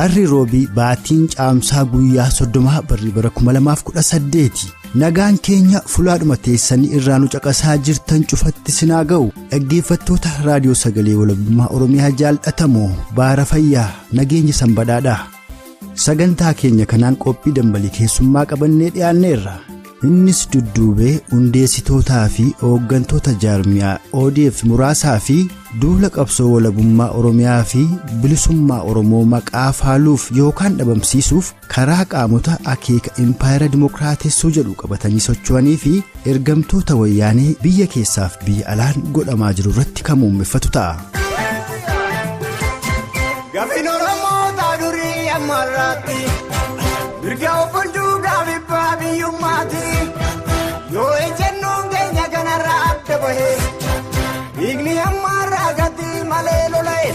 Arri roobii baatiin caamsaa guyyaa 30 barri bara 2018 nagaan keenya fulaadhuma teessanii irraa nu caqasaa jirtan cufatti sinaa ga'u dhaggeeffattoota raadiyoo sagalee walabummaa Oromiyaa jaallatamoo baara fayyaa nageenya sanbadhaadhaa sagantaa keenya kanaan qophii dambalii keessummaa qabannee dhiyaanneerra innis dudduubee hundeessitootaa fi hooggantoota jaarmiyaa ODF muraasaa fi duula qabsoo walabummaa Oromiyaa fi bilisummaa Oromoo maqaa faaluuf yookaan dhabamsiisuuf karaa qaamota akeeka impaayera dimokiraatessuu jedhu qabatanii socho'anii fi ergamtoota wayyaanee biyya keessaaf biyya alaan godhamaa jiru irratti kan muummeffatu ta'a. Gaafiin Oromoo taadurii ammarraatti mirga obbultuu gaafibbaa biyyummaati yoo ejennoon keenya kanarraa adda bahee dhiigni ammarraa gati malee lola'e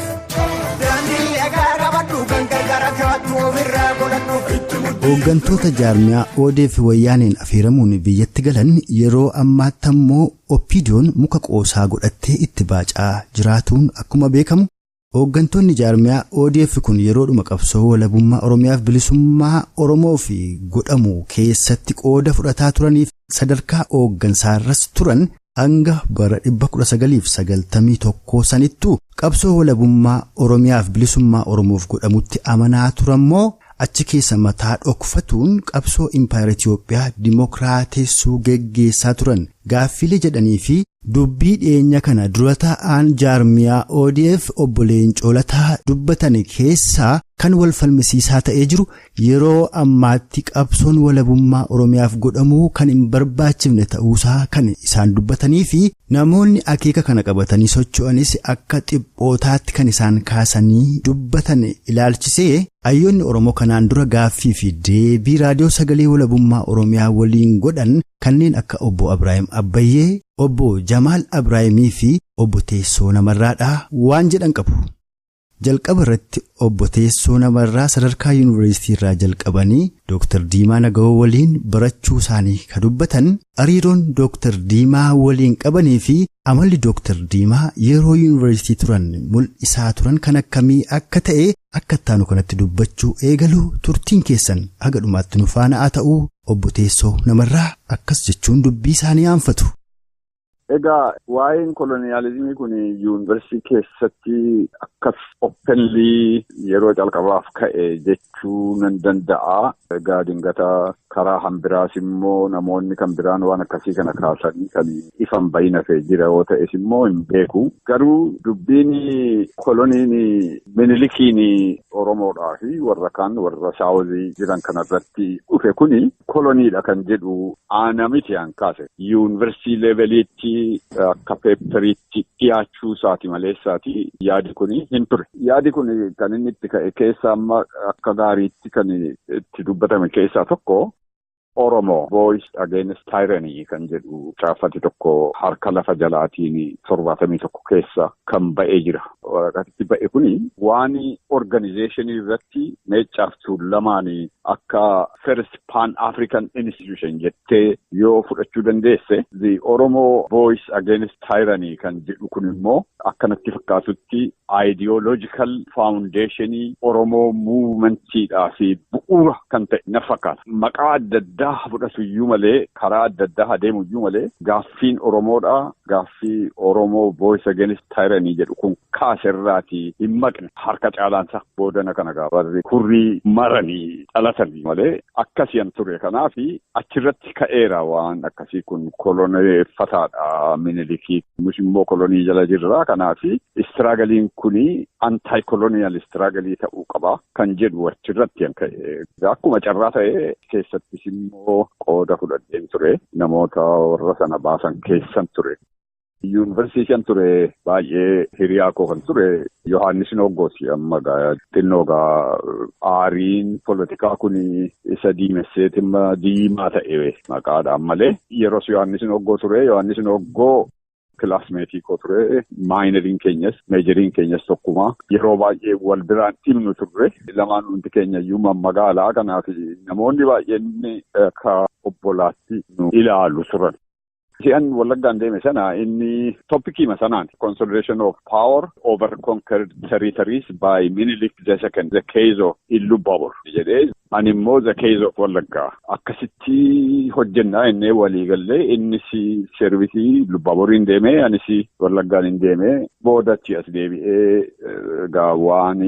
daandii dhagaa qabadhu kan gargaara kaattu ofirraa godhadhu itti mudhii. Hooggantoota jaarmiyaa ODF wayyaaneen affeeramuun biyyatti galan yeroo ammaatti ammoo oppiidiyoon muka qoosaa godhattee itti baacaa jiraatuun akkuma beekamu. Hooggantoonni jaarmiyaa ODF kun yeroodhuma qabsoo walabummaa Oromiyaaf bilisummaa Oromoo fi godhamu keessatti qooda fudhataa turaniif sadarkaa hooggansaarras turan hanga bara 1991 sanittuu qabsoo walabummaa Oromiyaaf bilisummaa Oromoof godhamutti amanaa turammoo achi keessa mataa dhokfatuun qabsoo impaayera Itiyoophiyaa dimokiraatessuu geggeessaa turan gaaffilee jedhanii fi dubbii dhiyeenya kana dura taa'aan jaarmiyaa ODF obbo Leencoo Lataa dubbatan keessaa kan wal falmisiisaa ta'ee jiru yeroo ammaatti qabsoon walabummaa Oromiyaaf godhamuu kan hin barbaachifne ta'uusaa kan isaan dubbatanii fi namoonni akeeka kana qabatanii socho'anis akka xiphootaatti kan isaan kaasanii dubbatan ilaalchisee hayyoonni Oromoo kanaan dura gaaffii fi deebii raadiyoo sagalee walabummaa Oromiyaa waliin godhan kanneen akka obbo Abrahaam Abbayyee obbo Jamaal Abrahaamii fi obbo Teessoo Namarraadhaa waan jedhan qabu. Jalqaba irratti obbo Teessoo Namarraa sadarkaa yuunivarsiitii irraa jalqabanii Dr. Diimaa Nagawoo waliin barachuu isaanii kan dubbatan hariiroon Dr. Diimaa waliin qabanii fi amalli Dr. Diimaa yeroo yuunivarsiitii turan mul'isaa turan kan akkamii akka ta'e akka ittaanu kanatti dubbachuu eegaluu turtiin keessan haga dhumaatti nu faana haa ta'uu obbo Teessoo Namarraa akkas jechuun dubbii isaanii aanfatu. Egaa waa'een koloniyaalizimii kun yuunivarsiitii keessatti akkas openly yeroo calqabaaf ka'e jechuu nan danda'a. Egaa dingata karaa hambiraas immoo namoonni kan biraan waan akkasii kana kaasanii kan ifan bayina fee jira yoo ta'es immoo hin beeku. Garuu dubbiin koloniin Minilikiin Oromoodhaa fi warra kaan warra saawuzii jiran kanarratti dhufe kuni koloniidha kan jedhu aanamiti aan kaase. Yuunivarsiitii leeveliitti akka peeperiitti dhiyaachuu isaati maleessaati yaadi kuni hin ture. Yaadi kun kan inni itti ka'e keessa amma akka gaariitti kan itti dubbatame keessaa tokko Oromoo Voice Against Tyranny kan jedhu caaffati tokko harka lafa jalaatiin 71 keessa kan ba'ee jira. Waraqaatti ba'e kuni waan organizationii irratti meecaaftuu lamaan akka First Pan African Institution jettee yoo fudhachuu dandeesse the Oromo Voice Against Tyranny kan jedhu kun immoo akkanatti fakkaatutti ideological foundationii Oromoo movementidhaa fi bu'uura kan ta'e na fakkaata. Maqaa adda addaa fudhatu iyyuu malee karaa adda addaa adeemu iyyuu malee gaaffiin Oromoodhaa gaaffii Oromoo Voice Against Tyranny jedhu kun kaaserraatii hin maqne harka caalaansa boodana kana gaafarri kurrii maranii dhalatanii malee akkasiin ture kanaafi achirratti ka'eera waan akkasii kun koloneeffataadha Minilikii nus immoo kolonii jala jirra kanaafi istiraagaliin kuni anti-colonial istiragalii ta'uu qaba kan jedhu achirratti ka'e. Akkuma carraa ta'e keessattis immoo qooda fudhadheen ture namoota warra sana baasan keessan ture. Yuunivarsiitiin ture baay'ee hiriyaa koo kan ture Yohaannis Noggooti amma xinnoogaa aariin poolitikaa kun isa diimesseetimma diimaa ta'e maqaadhaan malee yeroo Yohaannis Noggoo ture Yohaannis Noggoo kilaasmeetii koo ture. Maayinariin keenyas meejeriin keenyas tokkuma. Yeroo baay'ee wal biraan dhimnu turre. Lamaan hundi keenya iyyuu magaalaa kanaaf namoonni baay'een akka obbolaatti nu ilaalu turan. Si'an Wallaggaan deeme sana inni topikiima sanaan consolidation of power over conquered territories by Minilik II, the case of Illu Babur jedhee ani immoo the case of Wallaggaa akkasitti hojjennaa innee waliigallee innis servisii Illu Baburiin deemee anis Wallaggaan deemee boodachi as deebi'ee waan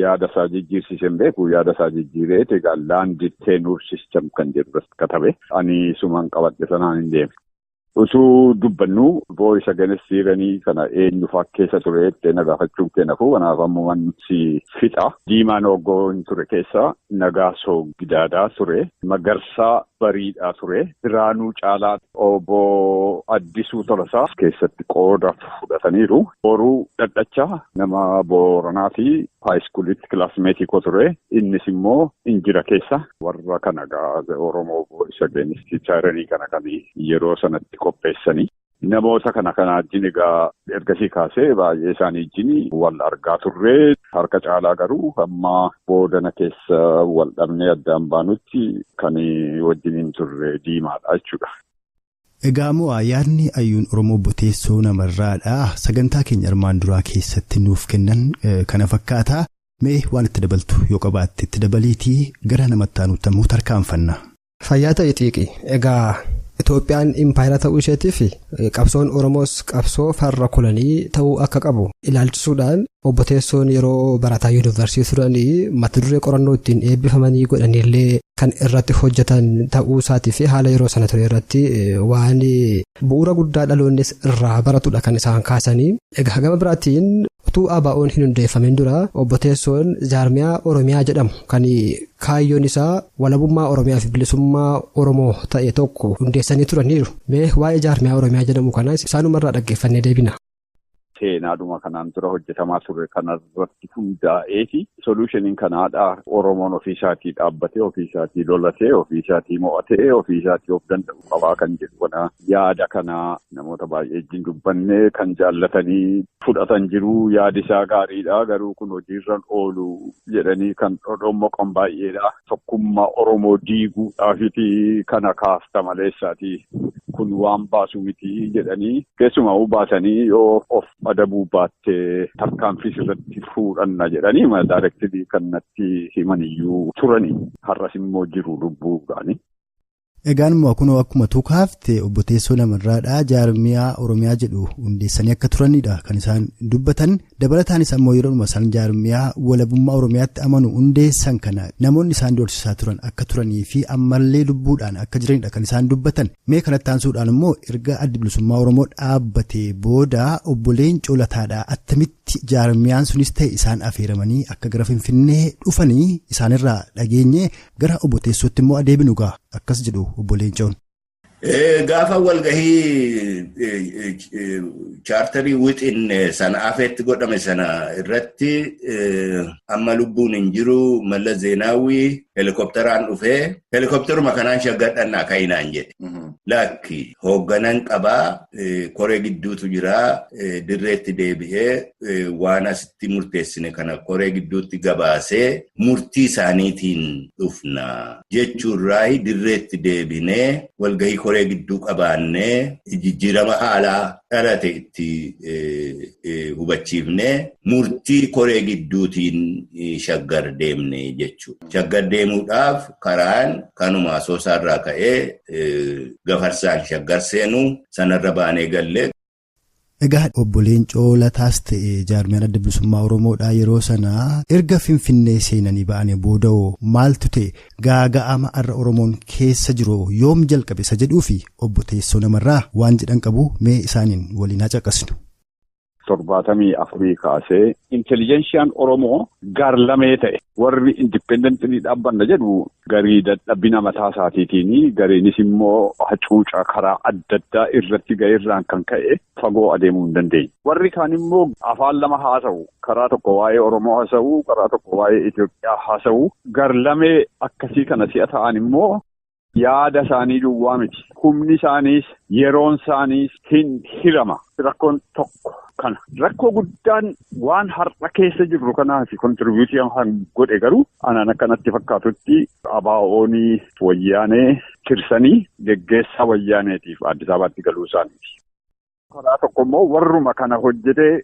yaada isaa jijjiirsiisen beeku yaada isaa jijjiiree egaa land tenure system kan jedhu katabe ani sumaan qabadhe sanaan hin deeme. Osoo dubbannu voice against tyranny kana eenyufaa keessa ture itti nagaafachuun keenyaafuu kanaaf ammoo wanti fixa. Diimaan hoggoo hin ture keessa Nagaasoo Gidaadaa ture. Magarsaa Bariidhaa ture. Biraanuu Caalaa Obbo Addisuu Tolasaa keessatti qooda fudhataniiru. Boruu Dhadhachaa nama Booranaa fi haayiskuulitti kilaasmeetii koo ture. Innis immoo Injira keessa warra kana Oromoo voice against tyranny kana kan yeroo sanatti qopheessanii namoota kana wajjin egaa ergasii kaasee baay'ee isaanii wajjin wal argaa turree harka caalaa garuu amma boodana keessa wal dhabnee addaan baanutti kan wajjin hin turre Diimaadha jechuudha. Egaa immoo yaadni Ayyuun Oromoo Boteessoo namarraadha. Sagantaa keenya armaan duraa keessatti nuuf kennan kana fakkaata. Mee waan itti dabaltu yoo qabaatte itti dabaliitii gara namatti aanutti ammoo tarkaanfanna. Fayyaa ta'e xiiqi. Egaa Itoophiyaan impaayera ta'uu isheetiif qabsoon Oromoos qabsoo farra kolanii ta'uu akka qabu ilaalchisuudhaan obbo Teessoon yeroo barataa yuunivarsiitii turanii mata duree qorannoo ittiin eebbifamanii godhanillee kan irratti hojjetan ta'uu isaatii fi haala yeroo sana ture irratti waan bu'uura guddaa dhaloonnis irraa baratudha kan isaan kaasanii. Egaa gama biraatiin utuu ABO'n hin hundeeffamin dura obbo Teessoon jaarmiyaa Oromiyaa jedhamu kan kaayyoon isaa walabummaa Oromiyaa fi bilisummaa Oromoo ta'e tokko hundeessanii turaniiru. Mee waa'ee jaarmiyaa Oromiyaa jedhamu kanas isaanumarraa dhaggeeffannee deebina. Seenaadhuma kanaan dura hojjetamaa ture kanarratti hundaa'eeti. Solushiniin kanaadha. Oromoon ofiisaatii dhaabbatee, ofiisaatii lolatee, ofiisaatii mo'atee, ofiisaatii of danda'u qabaa kan jedhu kana yaada kana namoota baay'ee wajjin dubbannee kan jaallatanii fudhatan jiru. Yaadi isaa gaariidha. Garuu kun hojiirra oolu jedhanii kan dhodhommoqan baay'eedha. Tokkummaa Oromoo diiguudhaafiti kana kaafta maleessaati. Kun waan baasu miti jedhanii keessumaa baasanii yoo of adabuu baattee tarkaanfii irratti fuudhanna jedhanii daayirektiivii kan natti himaniyyuu turanii har'as immoo jiru lubbuudhaani. Egaan immoo kunoo akkuma tuukaafte obbo Teessoo namarraadhaa jaarmiyaa Oromiyaa jedhu hundeessanii akka turanidha kan isaan dubbatan. Dabalataanis ammoo yeroo isaan jaarmiyaa walabummaa Oromiyaatti amanu hundeessan kana namoonni isaan doorsisaa turan akka turanii fi ammallee lubbuudhaan akka jiranidha kan isaan dubbatan. Mee kanatti aansuudhaan immoo erga addi bilisummaa Oromoo dhaabbatee booda obboleen Coolataadhaa attamitti jaarmiyaan sunis ta'e isaan affeeramanii akka gara Finfinnee dhufanii isaanirraa dhageenye gara obbo Teessootti immoo adeebinu gaa akkas jedhu. Obbo Leencoon. Gaafa walgahii chaartarii wixin sana afeetti godhame sana irratti amma lubbuun hin jiru Mallas Zeenaawwii helikopteraan dhufee helikopteruma kanaan shaggadhannaa ka'inaan jedhe. Lakki hoogganan qabaa koree gidduutu jira dirreetti deebi'ee waan asitti murteessine kana koree gidduutti gabaasee murtii isaaniitiin dhufna jechuurraa dirreetti deebinee walgahii koree gidduu qabaannee jijjiirama haalaa dhalate itti hubachiifnee murtii koree gidduutiin shaggar deemne jechuudha. Shaggar deemuudhaaf karaan kanuma Asoosaarraa ka'ee Gafarsaan shaggar seenuu sanarra baanee gallee. Egaa obbo Leencoo Lataas ta'e jaarmiyaan adda bilisummaa Oromoodhaa yeroo sanaa erga Finfinnee seenanii ba'anii booda'oo maaltu ta'e gaaga'ama har'a Oromoon keessa jiru yoom jalqabe isa jedhuu fi obbo Teessoo namarraa waan jedhan qabu mee isaaniin waliin haa caqasnu. 74 kaasee intelligensiyaan Oromoo gaarlamee ta'e warri indipendentii dhaabbanna jedhu garii dadhabbina mataa isaatiitiin gariinis immoo hacuuca karaa adda addaa irratti ga'eerraan kan ka'e fagoo adeemuu hin dandeenye. Warri kaan immoo afaan lama haasa'u karaa tokko waa'ee Oromoo haasa'u karaa tokko waa'ee Itoophiyaa haasa'u gaarlamee akkasii kana si'a ta'an immoo Yaada isaanii duwwaa miti. Humni isaaniis yeroon isaaniis hin hirama. Rakkoon tokko kana. Rakkoo guddaan waan har'a keessa jirru kanaaf kontiribiyuutii kan godhe garuu anaan akkanatti fakkaatutti ABO'n wayyaanee tirsanii geggeessaa wayyaaneetiif Addis Ababaatti galuu isaaniiti. Karaa tokko immoo warruma kana hojjetee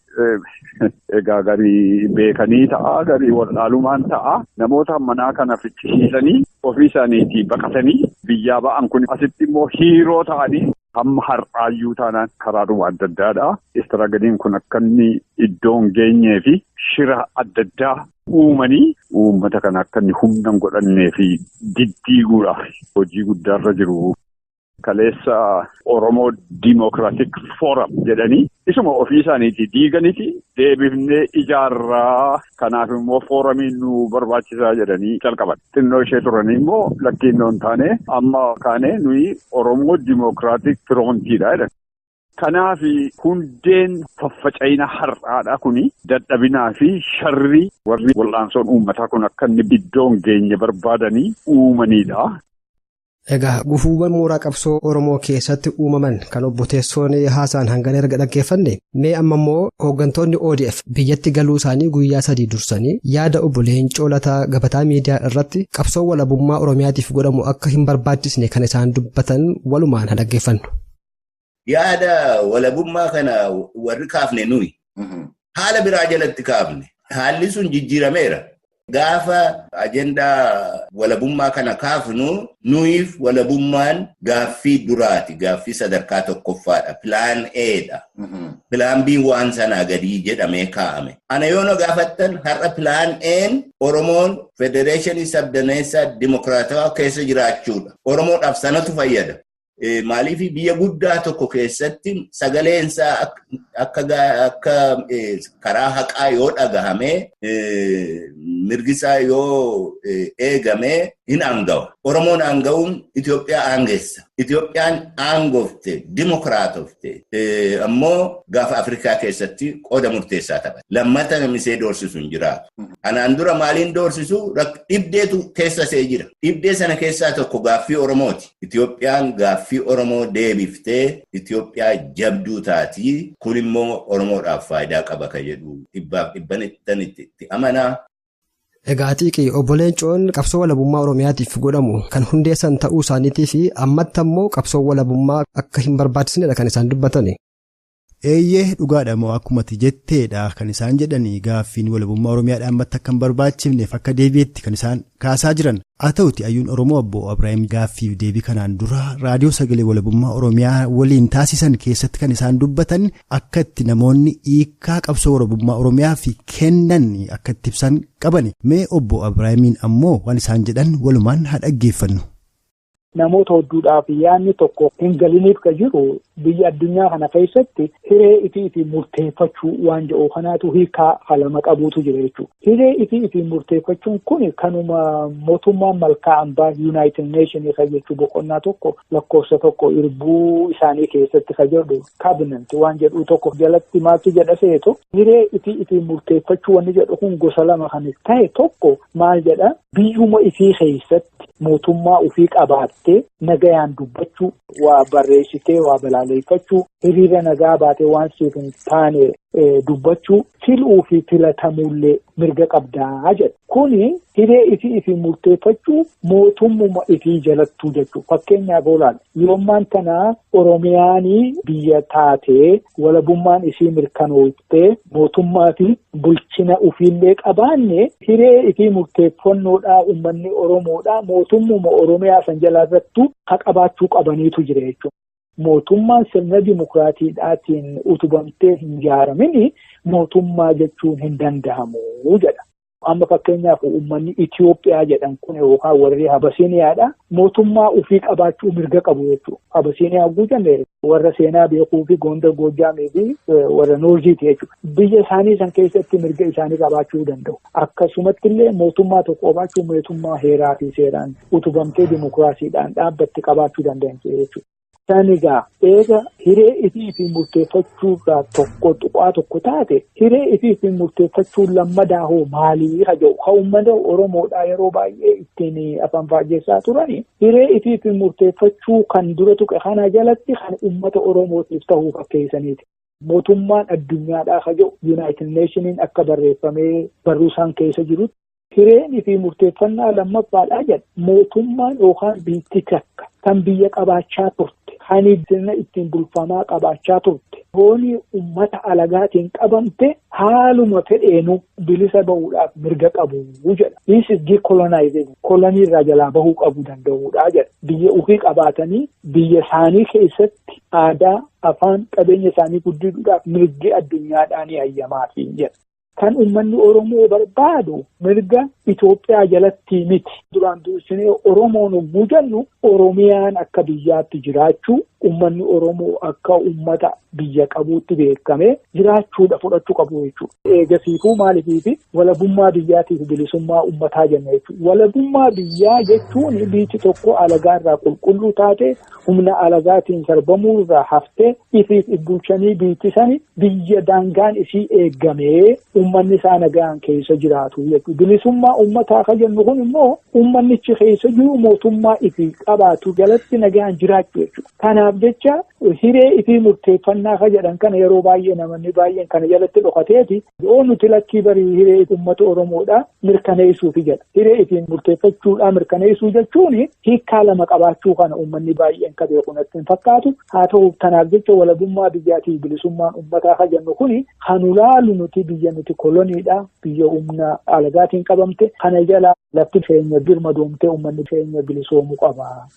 egaa garii beekanii ta'a, garii waldhaalumaan ta'a. Namoota manaa kana fichisiisanii ofii isaaniitii baqatanii biyyaa ba'an kun asitti immoo hiiroo ta'anii hamma har'aayyuu taanaan karaadhuma adda addaadha. Istiraagadiin kun akka inni iddoon geenyee fi shira adda addaa uumanii uummata kana akka inni humna godhannee fi diddiiguudhaaf hojii guddaarra jiru. Kaleessa Oromoo Dimokiraatik Fooram jedhanii isuma ofii isaaniitii diiganiiti deebifnee ijaarraa kanaaf immoo fooramiin nu barbaachisaa jedhanii calqaban. Xinnoo ishee turanii immoo lakkiinnoon taane amma kaane nuyi Oromoo Dimokiraatik Firoontiidha jedhan. Kanaaf hundeen faffaca'ina har'aadha kuni dadhabinaa fi sharrii warri wal'aansoon uummataa kun akka inni iddoon geenye barbaadanii uumanidha. Egaa gufuuwwan mooraa qabsoo Oromoo keessatti uumaman kan obbo Teessoon haasaan hangana erga dhaggeeffanne mee amma immoo hooggantoonni ODF biyyatti galuu isaanii guyyaa 3 dursanii yaada obbo Leencoo Lataa gabataa miidiyaa irratti qabsoo walabummaa Oromiyaatiif godhamu akka hin barbaachisne kan isaan dubbatan walumaan haa dhaggeeffannu. Yaada walabummaa kana warri kaafne nuyi haala biraa jalatti kaafne haalli sun jijjiirameera. Gaafa ajendaa walabummaa kana kaafnu nuyiif walabummaan gaaffii duraati. Gaaffii sadarkaa tokkoffaadha. Pilaan Eedha. Pilaan B waan sanaa gadii jedhamee kaa'ame. Ana yoona gaafattan har'a pilaan Een Oromoon Federeeshinii Sabdaneessaa Dimokiraatawaa keessa jiraachuudha. Oromoodhaaf sanatu fayyada. Maaliif biyya guddaa tokko keessatti sagaleensaa akka karaa haqaa yoo dhagahame mirgisaa yoo eegame hin aangawa. Oromoon aanga'uun Itoophiyaa aangeessa. Itoophiyaan aangofte dimokiraatofte ammoo gaafa Afrikaa keessatti qooda murteessaa taphata. Lammata namisee doorsisu hin jiraatu. Anaan dura maaliin doorsisu dhibdeetu keessa see jira. Dhibdee sana keessaa tokko gaaffii Oromooti. Itoophiyaan gaaffii Oromoo deebiftee Itoophiyaa jabduu taatii kun immoo Oromoodhaaf faayidaa qaba ka jedhu dhibban itti amanaa. Egaa xiiqii obbo Leencoon qabsoo walabummaa Oromiyaatiif godhamu kan hundeessan ta'uu isaaniitii fi ammatti ammoo qabsoo walabummaa akka hin barbaachisnedha kan isaan dubbatani. Eeyyee dhugaadha moo akkumatti jetteedha kan isaan jedhanii gaaffiin walabummaa Oromiyaadhaan ammatti akka hin barbaachifneef akka deebi'etti kan isaan kaasaa jiran. Haa ta'uti ayyuun Oromoo obbo Abiraayim gaaffiif deebii kanaan dura raadiyoo sagalee walabummaa Oromiyaa waliin taasisan keessatti kan isaan dubbatan akka itti namoonni hiikaa qabsoo walabummaa Oromiyaa fi kennan akka itti ibsan qaban. Mee obbo Abiraayimiin ammoo waan isaan jedhan walumaan haa dhaggeeffannu. Namoota hedduudhaaf yaadni tokko hin galiniif kan jiru biyya addunyaa kana keessatti hiree itti murteeffachuu waan jedhu kanaatu hiikaa lama qabuutu jira jechuudha. Hiree itti murteeffachuun kun kanuma mootummaan malkaa ambaa United Nations kan jechuu boqonnaa tokko lakkoofsa tokko irbuu isaanii keessatti kan jedhu cabinet waan jedhu tokko jalatti maaltu jedha seetu hiree itti murteeffachuu wanni jedhu kun gosa lama kan ta'e tokko maal jedha biyyuma isii keessatti mootummaa ofii qabaattee nagayaan dubbachuu waa barreessitee waa balaaleffachuu hiriira nagaa baatee waan siif hin taane dubbachuu filuu fi filatamuullee mirga qabdaa jedha. Kuni hiree itti murteeffachuu mootummuma itti jalattuu jechuudha. Fakkeenyaaf olaal yoommaan tanaa Oromiyaanii biyya taatee walabummaan isii mirkanooftee mootummaa fi bulchina ofiillee qabaanne hiree itti murteeffannoodhaa uummanni Oromoodhaa mootummuma Oromiyaa san jalaarrattuu qabaachuu qabaniitu jira jechuudha. Mootummaan sirna dimokiraatiidhaatiin utubamtee hin ijaaramini mootummaa jechuun hin danda'amu jedha. Amma fakkeenyaaf uummanni Itoophiyaa jedhan kun yookaan warri Habasiiniyaadha. Mootummaa ofii qabaachuu mirga qabu jechuudha. Habasiiniyaa guutamee warra seenaa beekuu fi Gondar Goojjaamii fi warra Noorziiti jechuudha. Biyya isaanii san keessatti mirga isaanii qabaachuu danda'u. Akkasumatti illee mootummaa tokko qabaachuu mootummaa heeraa fi seeraan utubamtee dimokiraasiidhaan dhaabbatti qabaachuu danda'an jechuudha. Sanigaa eega hiree ifii fi murteeffachuurraa tokko tuqaa tokko taate hiree ifii fi murteeffachuun lammadaa hoo maalii haja'u haa uummata Oromoodhaa yeroo baay'ee ittiin afaan faajjessaa turani hiree ifii fi murteeffachuu kan dura tuqe kana jalatti kan uummata Oromootiif ta'uu fakkeessaniiti. Mootummaan addunyaadhaa haja'u Yuunaayitid Neeshiniin akka barreeffamee barruusaan keessa jirutti hireen fi murteeffannaa lammaffaadhaa jedha mootummaan yookaan biyyi takka kan biyya qabaachaa turte. Hani sirna ittiin bulfamaa qabaachaa turte. Hooni uummata alagaatiin qabamte haaluma fedheenu bilisa bahuudhaaf mirga qabu jedha. This is decolonizing. Kolonii irraa jalaa bahuu qabu danda'uudha jedha. Biyya ofii qabaatanii biyya isaanii keessatti aadaa, afaan, qabeenya isaanii guddisuudhaaf mirgi addunyaadhaan hayyamaafi jedha. Kan uummanni Oromoo barbaadu mirga Itoophiyaa jalatti miti. Duraan dursinee Oromoon yommuu jennu Oromiyaan akka biyyaatti jiraachuu, uummanni Oromoo akka uummata biyya qabuutti beekamee jiraachuudha fudhachuu qabu jechuudha. Eegasiifuu maaliifi walabummaa biyyaatiif bilisummaa uummataa jenna jechuudha. Walabummaa biyyaa jechuun biyyi tokko alagaa irraa qulqulluu taate humna alagaatiin sarbamuu irraa haftee ifiif bulchanii biyyi sani biyya daangaan isii eegamee uummanni isaa nagaan keessa jiraatu jechuudha. Bilisummaa uummataa kan jennu kun immoo uummannichi keessa jiru mootummaa ifii qabaatu jalatti nagaan jiraachuu jechuudha. Kanaaf jecha hiree ifii murteeffannaa kan jedhan kana yeroo baay'ee namoonni baay'een kana jalatti dhokateeti yoo nuti lakkii barii hiree uummata Oromoodhaa mirkaneessuufi jedha. Hiree ifii murteeffachuudhaa mirkaneessuu jechuun hiikkaa lama qabaachuu kana uummanni baay'een kan beeku natti hin fakkaatu. Haa ta'u kanaaf jecha walabummaa biyyaatii bilisummaan uummataa kan jennu kuni kan ulaalu nuti biyya nuti koloniidhaa biyya humna alagaatiin qabamte kana jala lafti keenya birmadoomte uummanni keenya bilisoomuu qaba.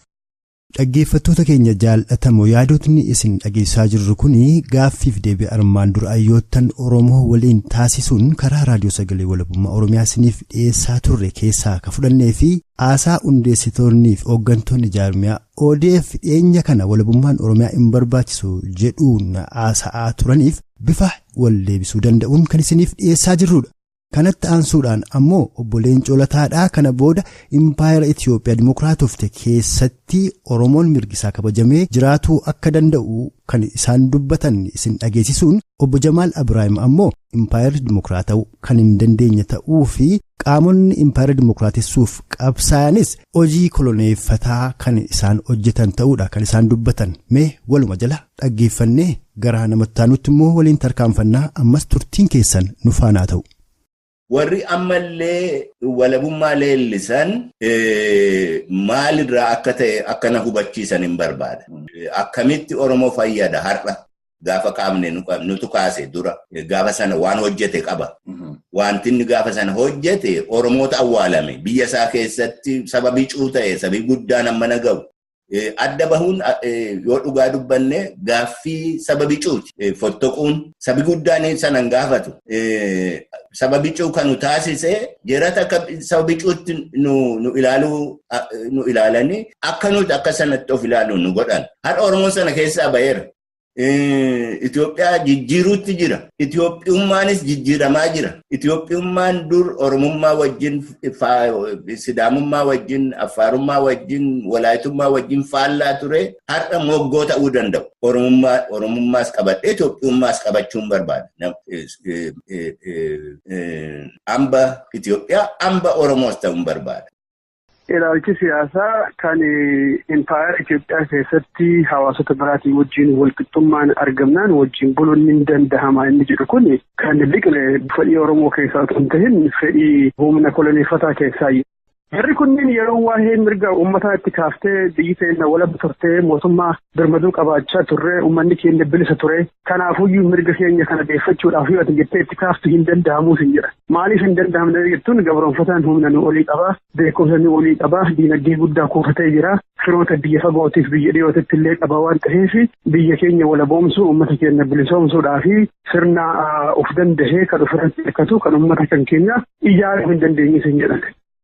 Dhaggeeffattoota keenya jaallatamoo yaadotni isin dhageessaa jirru kuni gaaffiif deebii armaan dura ayyoottan Oromoo waliin taasisuun karaa raadiyoo sagalee walabummaa Oromiyaa isiniif dhiyeessaa turre keessaa ka fudhannee fi haasaa hundeessitoonnii fi hooggantoonni jaarmiyaa ODF dhiyeenya kana walabummaan Oromiyaa hin barbaachisu jedhuun haasa'aa turaniif bifa wal deebisuu danda'uun kan isiniif dhiyeessaa jirrudha. Kanatti aansuudhaan ammoo obbo Leencoo Lataadhaa kana booda Impaayera Itiyoophiyaa Dimookiraatofte keessatti Oromoon mirgisaa kabajamee jiraatuu akka danda'u kan isaan dubbatan isin dhageessisuun obbo Jamaal Abiraayim ammoo Impaayera Dimookiraatawuu kan hin dandeenye ta'uu fi qaamonni Impaayera Dimookiraatessuuf qabsaanis hojii koloneeffataa kan isaan hojjetan ta'uudha kan isaan dubbatan mee waluma jala dhaggeeffannee gara namatti aanutti immoo waliin tarkaanfannaa ammas turtiin keessan nu faanaa ta'u. Warri ammallee walabummaa leellisan maalirraa akka ta'e akkana hubachiisan hin barbaada. Akkamitti Oromoo fayyada har'a gaafa qaamne nutu kaase dura gaafa sana waan hojjete qaba. Wanti inni gaafa sana hojjete Oromoota awwaalame biyya isaa keessatti sababii cuuta'e sababii guddaan amma naga'u. Adda bahuun yoo dhugaa dubbanne gaaffii sababii cuuti. Fottoquun sababii guddaan sanan gaafatu. Sababii cuu kan nu taasise jirata akka sababii cuutti nu ilaalanii akka nuti akka sanatti of ilaaluun nu godhan. Har'a Oromoon sana keessaa baheera. Itoophiyaa jijjiiruutti jira. Itoophiyummaanis jijjiiramaa jira. Itoophiyummaan dur Oromummaa wajjin, Sidaamummaa wajjin, Affaarummaa wajjin, Walaayitummaa wajjin faallaa ture. Har'a moggoo ta'uu danda'u. Oromummaas qabadhee Itoophiyummaas qabachuun barbaada. Hamba Itoophiyaa, hamba Oromoos ta'uun barbaada. Ilaalchi siyaasaa kan Impaayera Itoophiyaa keessatti hawaasota biraatiin wajjin walqixxummaan argamnaan wajjin buluun ni danda'ama inni jedhu kun kan biqile fedhii Oromoo keessaa otoo hin tahin fedhii humna koloneeffataa keessaa. Jarri kunniin yeroo waa'ee mirga uummataa itti kaaftee biyyi keenya walaba turtee mootummaa birmaduu qabaachaa turre uummanni keenya bilisa ture. Kanaafuyyuu mirga keenya kana deeffachuudhaaf yoo ati jettee itti kaaftu hin danda'amuus hin jedha. Maaliif hin danda'amne jettuun gabroonfataan humna nu olii qabaa, beekumsa nu olii qabaa, diinagdee guddaa kuufatee jira. Firoota biyya fagootiif biyya dhiyootitti illee qaba waan ta'eef biyya keenya walaboomsuu uummata keenya bilisoomsuudhaaf sirna of dandahee kan ofirratti hirkatu kan uummata kan keenya ijaaruu hin dandeenyis hin jedhan.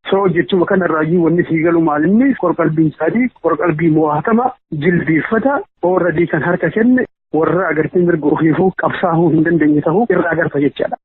So jechuun kanarraayyuu wanni sii galu maalinni qorqalbii isaanii qorqalbii mo'atama jilbiiffata ooradii kan harka kenne warra agartee mirga ofiifuu qabsaa'uu hin dandeenye ta'uu irraa agarta jechaadha.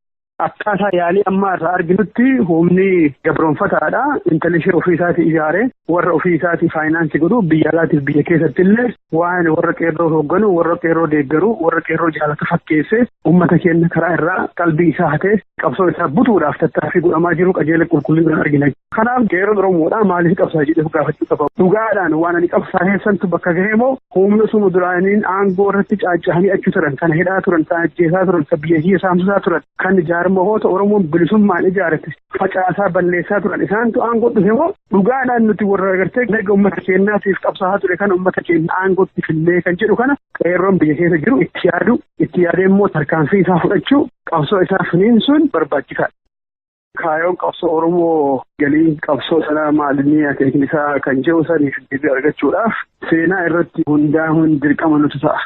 akkaataa yaalii ammaa irraa arginutti humni gabroonfataadha. Intalishee ofii isaatii ijaaree warra ofii isaatii faayinaansii godhu biyya alaatiif biyya keessatti illee waan warra qeerroo hoogganu, warra qeerroo deeggaru, warra qeerroo jaalatu fakkeesse uummata keenya karaa irraa qalbii isaa hatee qabsoo isaa butuudhaaf tattaaffii godhamaa jiru qajeela qulqullinaan argina. Kanaaf qeerroon Oromoodhaa maaliif qabsaa jedhee gaafachuu qaba. Dhugaadhaan waan ani qabsaa keessantu bakka gahee moo humna sunu duraaniin aangoo irratti caacahanii achi turan, kan hidhaa turan, kan ajjeesaa turan, kan biyya hiyya saamsisaa turan, kan jaarmahoota Oromoon bilisummaan ijaarate facaasaa balleessaa turan isaantu aangoo dhufe moo dhugaadhaan nuti warra agartee mirga uummata keenyaatiif qabsaa ture kan uummata keenya aangootti fillee kan jedhu kana qeerroon biyya keessa jiru itti yaadee immoo tarkaanfii isaa fudhachuu qabsoo isaa finiinsuun barbaachisaadha. Kaayoon qabsoo Oromoo galii qabsoo sanaa maalinni akeeknisaa kan jedhu saniif deebii argachuudhaaf seenaa irratti hundaa'uun dirqama nuti ta'a.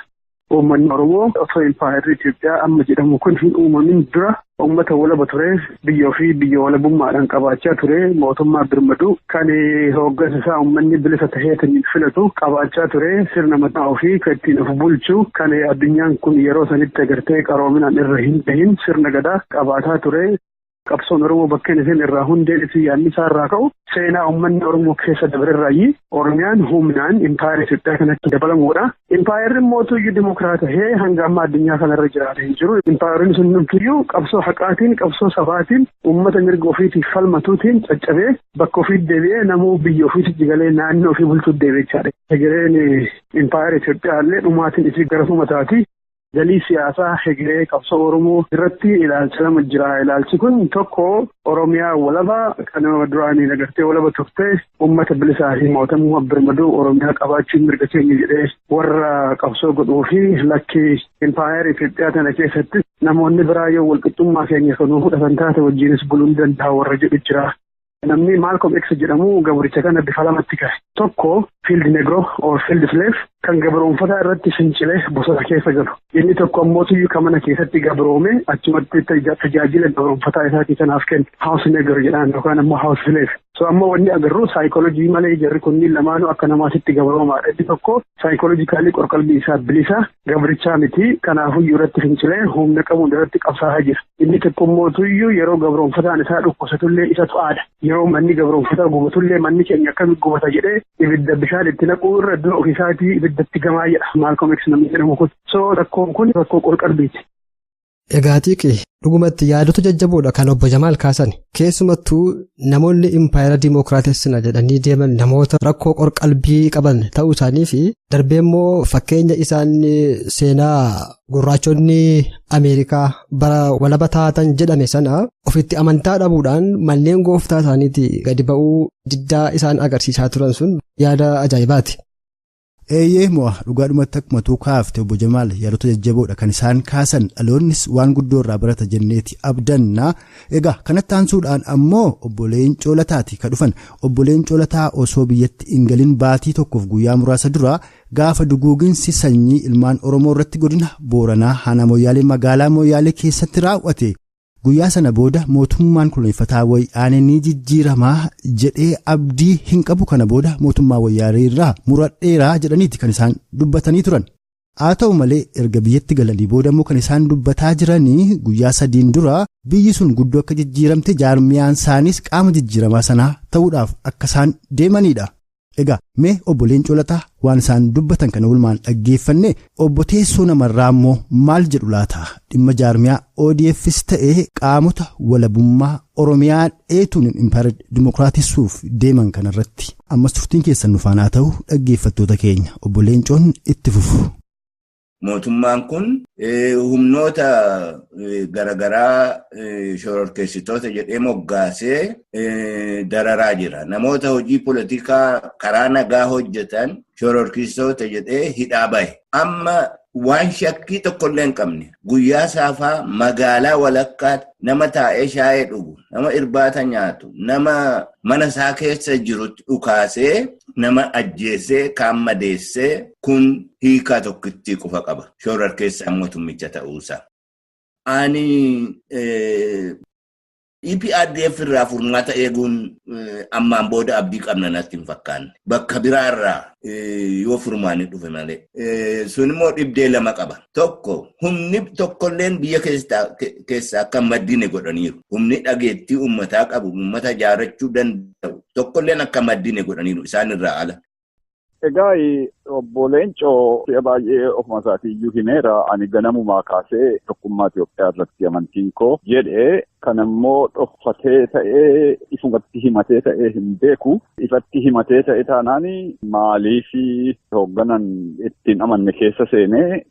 Uummanni Oromoo osoo impaayerri Itoophiyaa amma jedhamu kun hin uumamin dura uummata walaba ture, biyya ofii biyya walabummaadhaan qabaachaa ture, mootummaa birmaduu kan hooggansa isaa uummanni bilisa taheetiin filatu qabaachaa ture, sirna mataa ofii kan ittiin of bulchu kan addunyaan kun yeroo sanitti agartee qaroominaan irra hin gahin sirna gadaa qabaataa ture. Qabsoon Oromoo bakkeen isheen irraa hundeen isii yaadni isaa irraa ka'u seenaa uummanni Oromoo keessa dabarerraayi Oromiyaan humnaan impaayera Itoophiyaa kanatti dabalamuudha. Impaayerri mootuyyuu dimokiraatahee hanga amma addunyaa kanarra jiraatee hin jiru. Impaayerri sun numtuyyuu qabsoo haqaatiin, qabsoo sabaatiin, uummata mirga ofiitiif falmatuutiin caccabee bakka ofiitti deebi'ee namuu biyya ofiitti jigalee naannoo ofii bulchuutti deebi'echaadha. Egereen impaayera Itoophiyaa illee dhumaatiin isii gara fumataatii. Galii siyaasaa hegeree qabsoo Oromoo irratti ilaalcha lama jira. Ilaalchi kun tokko Oromiyaa walaba kan duraanii agartee walaba turte uummata bilisaa fi mootummaa birmaduu Oromiyaa qabaachuun mirga keenya jedhee warra qabsoo godhuu fi lakkii impaayera Itoophiyaa tana keessatti namoonni biraa yoo walqixxummaa keenya kanuu fudhatan taate wajjinis buluu danda'a warra jedhu jira. Namni Malcolm X jedhamu gabricha kana bifa lamatti kaa'e. Tokko fiild negro or fiild slave kan gabroonfataa irratti fincilee bosona keessa galu. Inni tokko ammoo tuyyuu kan mana keessatti gabroome achumatti tajaajila gabroonfataa isaatii kanaaf kennu house negro jedhaan yookaan ammoo house slave. So ammoo wanni agarru saayikoolojii malee jarri kunniin lamaanuu akka namaatitti gabroomaadha. Inni tokko saayikoolojikaalii qorqalbii isaa bilisa gabrichaa miti kanaafuyyuu irratti fincilee humna qabuun irratti qabsaa'aa jira. Inni tokko ammoo tuyyuu yeroo gabroonfataan isaa dhukkubsatullee isatu aada. Yeroo manni gabroonfataa gubatullee manni keenya akkamitti gubata jedhee ibidda bishaan itti naquu irra iddoo ofiisaatii ibiddatti gamaayedha. Malcolm X namni jedhamu kun. So rakkoon kun rakkoo qorqalbiiti. Egaa xiqqee dhugumatti yaadota jajjaboodha kan obbo Jamaal kaasan keessumattuu namoonni impaayera diimookiraatessina jedhanii deeman namoota rakkoo qorqalbii qaban ta'uu isaanii fi darbee immoo fakkeenya isaan seenaa gurraachonni Ameerikaa bara walaba taatan jedhame sana ofitti amantaa dhabuudhaan manneen gooftaa isaaniitti gadi ba'uu diddaa isaan agarsiisaa turan sun yaada ajaa'ibaati. Eeyyee mo'a dhugaadhumatti akkuma tuu kaafte obbo Jamaal yaadota jajjaboodha kan isaan kaasan dhaloonnis waan guddoo irraa barata jenneeti abdanna. Egaa kanatti aansuudhaan ammoo obboleen Coolataati ka dhufan. Obboleen Coolataa osoo biyyatti hin galin baatii tokkoof guyyaa muraasa dura gaafa duguuginsi sanyii ilmaan Oromoo irratti godina Booranaa Aanaa Moyyaalee magaalaa Moyyaalee keessatti raawwate. Guyyaa sana booda mootummaan kunuunfataa wayyaanee ni jijjiiramaa jedhee abdii hin qabu kana booda mootummaa wayyaalee irraa muradheeraa jedhaniiti kan isaan dubbatanii turan. Haa ta'u malee erga biyyatti galanii booda immoo kan isaan dubbataa jiranii guyyaa 3 dura biyyi sun guddoo akka jijjiiramte jaarmiyaan isaanis qaama jijjiiramaa sanaa ta'uudhaaf akka isaan deemanidha. Egaa mee obboleen Coolataa waan isaan dubbatan kana walumaan dhaggeeffanne obbo Teessoo namarraa immoo maal jedhu laata dhimma jaarmiyaa ODFs ta'ee qaamota walabummaa Oromiyaa dheetuun impaayera dimookiraatessuuf deeman kanarratti ammas turtiin keessan nu faana ta'u dhaggeeffattoota keenya obboleen Coon itti fufu. Mootummaan kun humnoota garagaraa shororkeessitoota jedhee moggaasee dararaa jira. Namoota hojii poolitikaa karaa nagaa hojjetan shororkeessitoota jedhee hidhaa bahe. Amma waan shakkii tokkollee hin qabne guyyaa saafaa magaalaa walakkaatti nama taa'ee shaayee dhugu, nama irbaata nyaatu, nama mana isaa keessa jirutti dhukaasee nama ajjeesee kaan madeessee kun hiikaa tokkittii qofa qaba. Shororkeessaan mootummicha ta'uusaa. Ani EPRDF irraa furmaata eeguun ammaan booda abdii qabna natti hin fakkaanne. Bakka biraarraa yoo furmaanni dhufe malee. Sun immoo dhibdee lama qaba. Tokko humni tokkolleen biyya keessa akka maddine godhaniiru. Humni dhageettii uummataa qabu, uummata ijaarrachuu danda'u tokkolleen akka maddine godhaniiru isaan irraa ala. Egaa obbo Leencoo si'a baay'ee ofuma isaatii iyyuu himeera ani ganamumaa kaasee tokkummaa Itoophiyaa irratti amantiin koo jedhee kan immoo dhoffatee ta'ee ifumatti himatee ta'ee hin beeku. Ifatti himatee ta'e taanaan maaliif hoogganan ittiin amanne keessa seenee